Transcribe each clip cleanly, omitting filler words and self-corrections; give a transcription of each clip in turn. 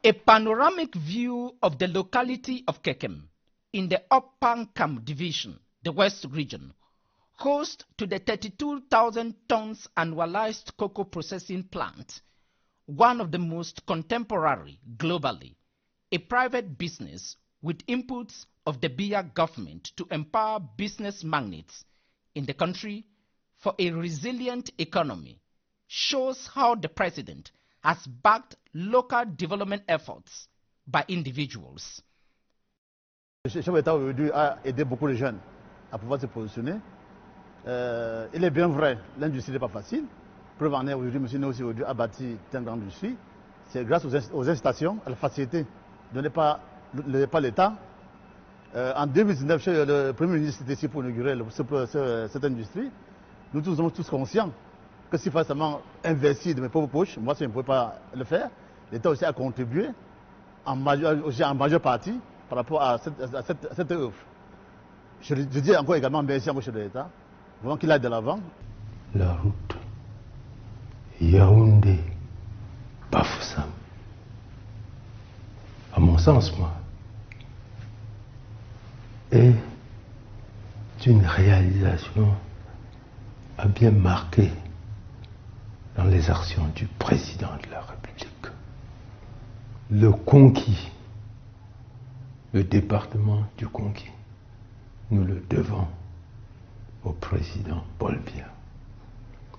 A panoramic view of the locality of Kekem in the Opankam division, the West region, host to the 32,000 tons annualized cocoa processing plant, one of the most contemporary globally, a private business with inputs of the Biya government to empower business magnates in the country for a resilient economy, shows how the president has backed local development efforts by individuals. Le chef d'État aujourd'hui a aidé beaucoup de jeunes à pouvoir se positionner. Il est bien vrai, l'industrie n'est pas facile. Preuve en est, aujourd'hui, M. Nossi a bâti une grande industrie. C'est grâce aux incitations, à la facilité donnée par l'État. En 2019, le Premier ministre était ici pour inaugurer cette industrie. Nous sommes tous conscients que s'il fallait seulement investir de mes propres poches, moi, je ne pouvais pas le faire. L'État aussi a contribué en majeure partie par rapport à cette œuvre. Je dis encore également merci à M. chef de l'État, vraiment qu'il aille de l'avant. La route Yaoundé-Bafoussam, à mon sens, moi, est une réalisation à bien marquée dans les actions du président de la République. Le Conquis, le département du Conquis, nous le devons au président Paul Biya.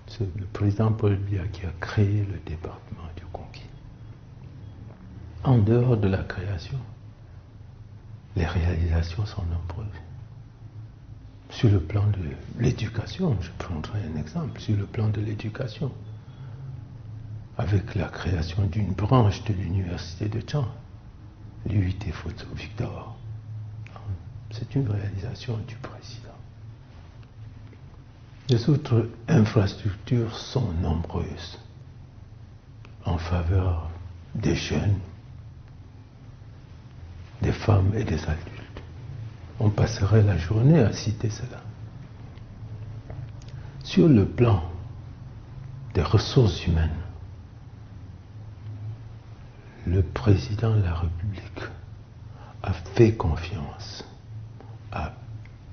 C'est le président Paul Biya qui a créé le département du Conquis. En dehors de la création, les réalisations sont nombreuses. Sur le plan de l'éducation, je prendrai un exemple, sur le plan de l'éducation, avec la création d'une branche de l'université de Tchang, l'UIT Photo Victor. C'est une réalisation du président. Les autres infrastructures sont nombreuses en faveur des jeunes, des femmes et des adultes. On passerait la journée à citer cela. Sur le plan des ressources humaines, le président de la République a fait confiance à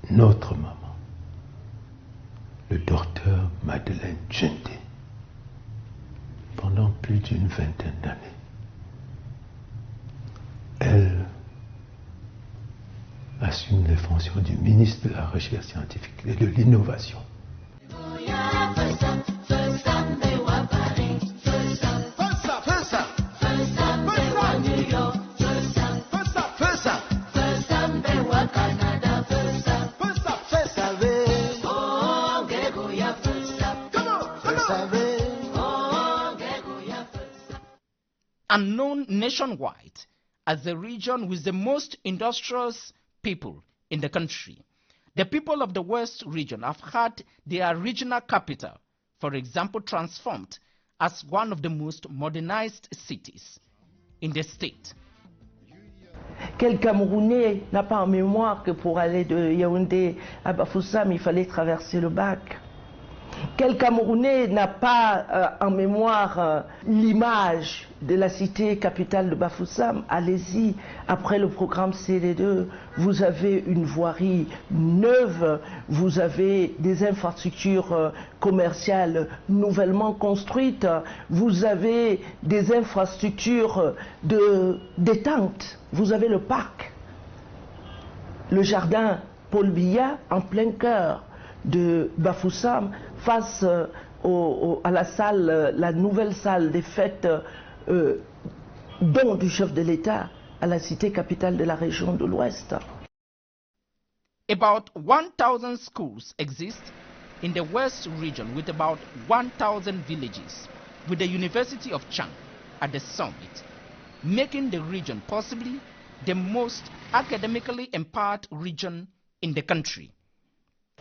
notre maman, le docteur Madeleine Djendé, pendant plus d'une vingtaine d'années. Elle assume les fonctions du ministre de la Recherche scientifique et de l'innovation. And known nationwide as the region with the most industrious people in the country. The people of the West region have had their regional capital, for example, transformed as one of the most modernized cities in the state. Quel Camerounais n'a pas en mémoire que pour aller de Yaoundé à Bafoussam, il fallait traverser le bac? Quel Camerounais n'a pas en mémoire l'image de la cité capitale de Bafoussam? Allez-y, après le programme CD2, vous avez une voirie neuve, vous avez des infrastructures commerciales nouvellement construites, vous avez des infrastructures de détente, vous avez le parc, le jardin Paul Biya en plein cœur de Bafoussam, face à la salle, la nouvelle salle des fêtes don du chef de l'État à la cité capitale de la région de l'Ouest. About 1,000 schools exist in the West region with about 1,000 villages, with the University of Chang at the summit, making the region possibly the most academically empowered region in the country.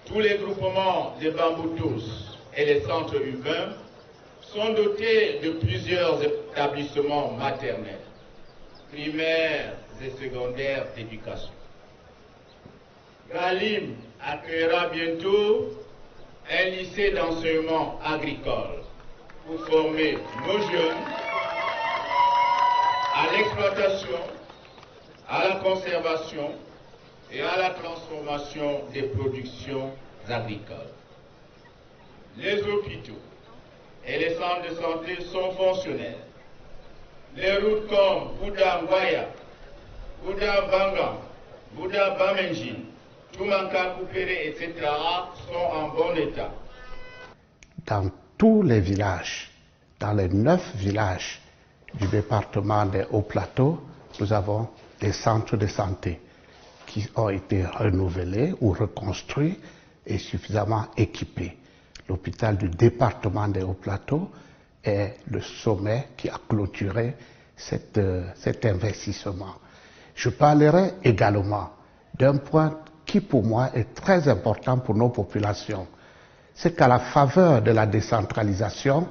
Tous les groupements de Bamboutos et les centres urbains sont dotés de plusieurs établissements maternels, primaires et secondaires d'éducation. Galim accueillera bientôt un lycée d'enseignement agricole pour former nos jeunes à l'exploitation, à la conservation et à la transformation des productions agricoles. Les hôpitaux et les centres de santé sont fonctionnels. Les routes comme Bouddha Ngwaya, Bouddha Bangan, Bouddha Bamenjin, Toumanka Koupéré, etc. sont en bon état. Dans tous les villages, dans les 9 villages du département des Hauts-Plateaux, nous avons des centres de santé qui ont été renouvelés ou reconstruits et suffisamment équipés. L'hôpital du département des Hauts-Plateaux est le sommet qui a clôturé cet investissement. Je parlerai également d'un point qui pour moi est très important pour nos populations. C'est qu'à la faveur de la décentralisation,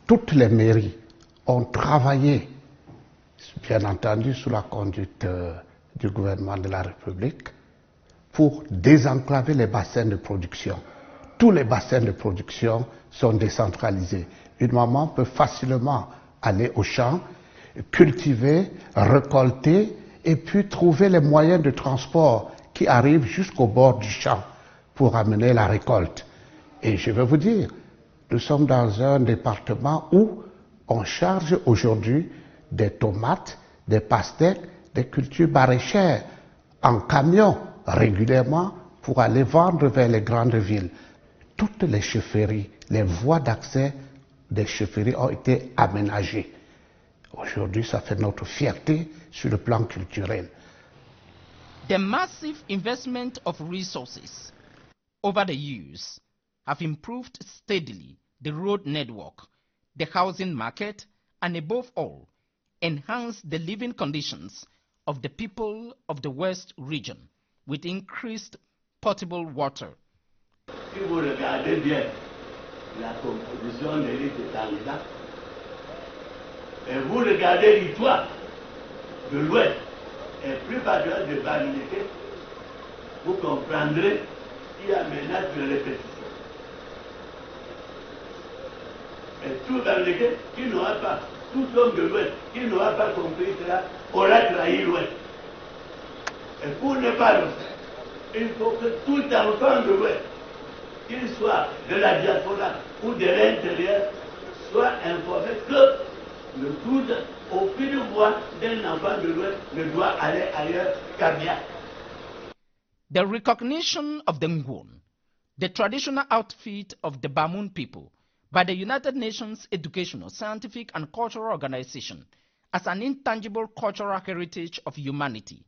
toutes les mairies ont travaillé, bien entendu sous la conduite du gouvernement de la République, pour désenclaver les bassins de production. Tous les bassins de production sont décentralisés. Une maman peut facilement aller au champ, cultiver, récolter et puis trouver les moyens de transport qui arrivent jusqu'au bord du champ pour amener la récolte. Et je vais vous dire, nous sommes dans un département où on charge aujourd'hui des tomates, des pastèques, des cultures maraîchères en camion régulièrement pour aller vendre vers les grandes villes. Toutes les chefferies, les voies d'accès des chefferies ont été aménagées. Aujourd'hui, ça fait notre fierté sur le plan culturel. The massive investment of resources over the years have improved steadily the road network, the housing market, and above all, enhanced the living conditions of the people of the West region with increased potable water. Si vous regardez bien la composition des listes de candidats, et vous regardez l'histoire de l'Ouest, et plus particulièrement de Bamileke, vous comprendrez qu'il y a menace de répétition. Et tout Bamileke qui n'aura pas, tout homme de l'Ouest qui n'aura pas compris cela, aura trahi l'Ouest. Et pour ne pas le faire, il faut que tout enfant de l'Ouest, qu'il soit de la diaspora ou de l'intérieur, soit informé que le tour au fil de voie d'un enfant de l'Ouest ne doit aller ailleurs qu'à bien. The recognition of the Ngwon, the traditional outfit of the Bamun people, by the United Nations Educational, Scientific and Cultural Organization as an intangible cultural heritage of humanity,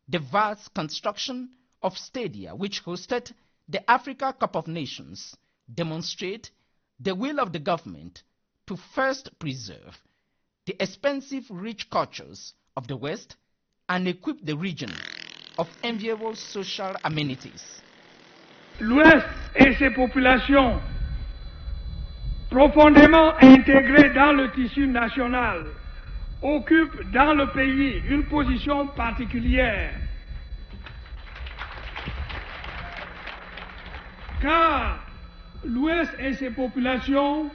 the vast construction of stadia which hosted the Africa Cup of Nations demonstrate the will of the government to first preserve the expensive rich cultures of the West and equip the region of enviable social amenities. L'Ouest et ses populations profondément intégrées dans le tissu national occupent dans le pays une position particulière, car l'Ouest et ses populations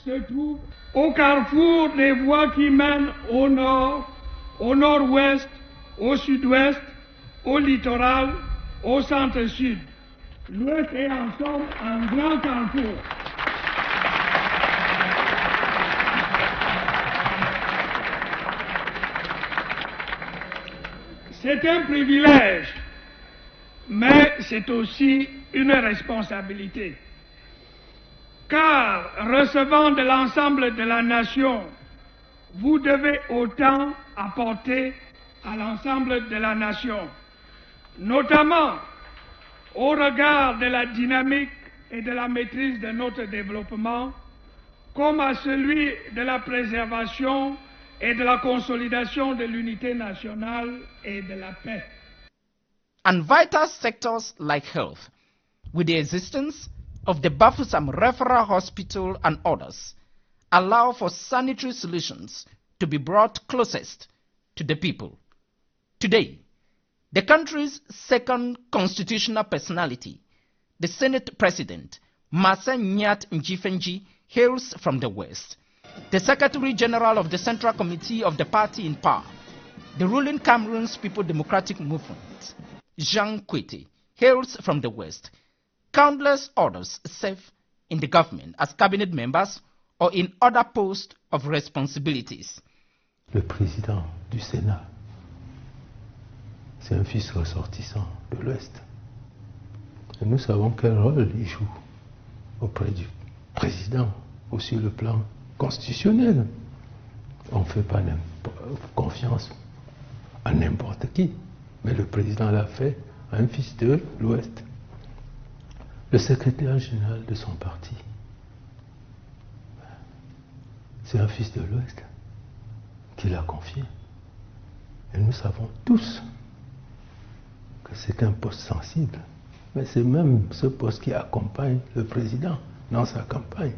se trouvent au carrefour des voies qui mènent au nord, au nord-ouest, au sud-ouest, au littoral, au centre-sud. L'Ouest est en somme un grand carrefour. C'est un privilège, mais c'est aussi une responsabilité. Car, recevant de l'ensemble de la nation, vous devez autant apporter à l'ensemble de la nation, notamment au regard de la dynamique et de la maîtrise de notre développement, comme à celui de la préservation et de la consolidation de l'unité nationale et de la paix. And vital sectors like health, with the existence of the Bafoussam Referral Hospital and others, allow for sanitary solutions to be brought closest to the people. Today, the country's second constitutional personality, the Senate President, Marcin Nyat Njifenji, hails from the West. The Secretary General of the Central Committee of the party in power, the ruling Cameroon's People Democratic Movement, Jean Kwete, hails from the West. Countless others serve in the government as cabinet members or in other posts of responsibilities. Le président du Sénat, c'est un fils ressortissant de l'Ouest. Et nous savons quel rôle il joue auprès du président, aussi le plan constitutionnel. On ne fait pas confiance à n'importe qui, mais le président l'a fait à un fils de l'Ouest. Le secrétaire général de son parti, c'est un fils de l'Ouest qui l'a confié. Et nous savons tous que c'est un poste sensible. Mais c'est même ce poste qui accompagne le président dans sa campagne.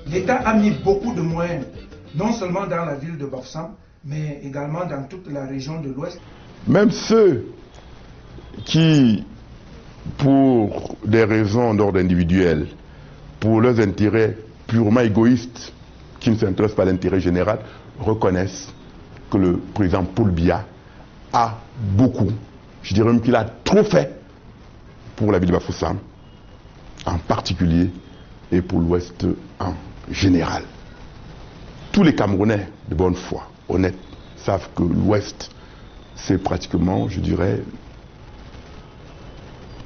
L'État a mis beaucoup de moyens, non seulement dans la ville de Bafoussam, mais également dans toute la région de l'Ouest. Même ceux qui, pour des raisons d'ordre individuel, pour leurs intérêts purement égoïstes, qui ne s'intéressent pas à l'intérêt général, reconnaissent que le président Paul Biya a beaucoup, je dirais même qu'il a trop fait pour la ville de Bafoussam, en particulier, et pour l'Ouest en général. Tous les Camerounais de bonne foi, honnêtes, savent que l'Ouest, c'est pratiquement, je dirais,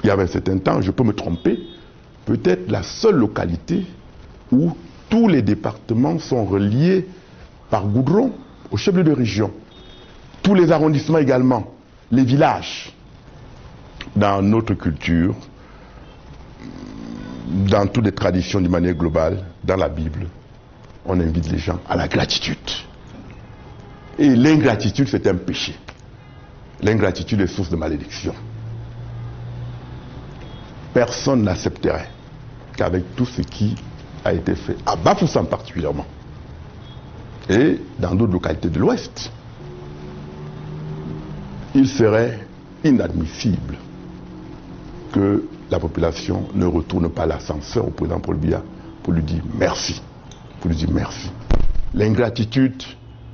il y avait un certain temps, je peux me tromper, peut-être la seule localité où tous les départements sont reliés par goudron au chef-lieu de région. Tous les arrondissements également, les villages. Dans notre culture, dans toutes les traditions d'une manière globale, dans la Bible, on invite les gens à la gratitude. Et l'ingratitude, c'est un péché. L'ingratitude est source de malédiction. Personne n'accepterait qu'avec tout ce qui a été fait, à Bafoussam particulièrement, et dans d'autres localités de l'Ouest, il serait inadmissible que la population ne retourne pas l'ascenseur au président Paul Biya pour lui dire merci. Pour lui dire merci. L'ingratitude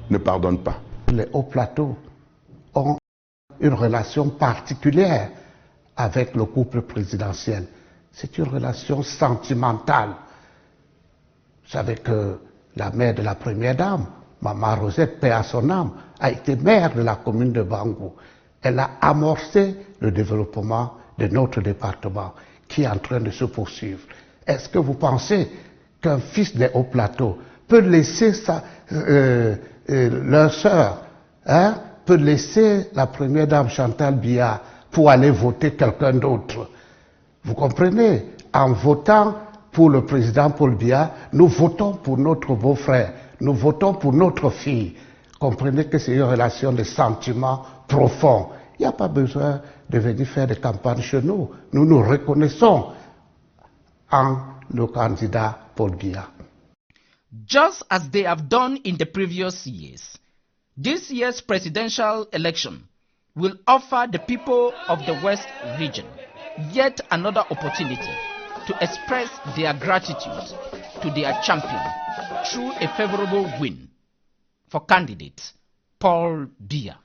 ne pardonne pas. Les hauts plateaux ont une relation particulière avec le couple présidentiel. C'est une relation sentimentale. Vous savez que la mère de la première dame, Maman Rosette, paix à son âme, a été maire de la commune de Bangou. Elle a amorcé le développement de notre département qui est en train de se poursuivre. Est-ce que vous pensez qu'un fils des hauts plateaux peut laisser leur sœur, peut laisser la première dame Chantal Biya pour aller voter quelqu'un d'autre? Vous comprenez? En votant pour le président Paul Biya, nous votons pour notre beau-frère, nous votons pour notre fille. Comprenez que c'est une relation de sentiments profonds. Il n'y a pas besoin de venir faire des campagnes chez nous. Nous nous reconnaissons en le candidat Paul Biya. Just as they have done in the previous years, this year's presidential election will offer the people of the West region yet another opportunity to express their gratitude to their champion through a favorable win for candidate Paul Biya.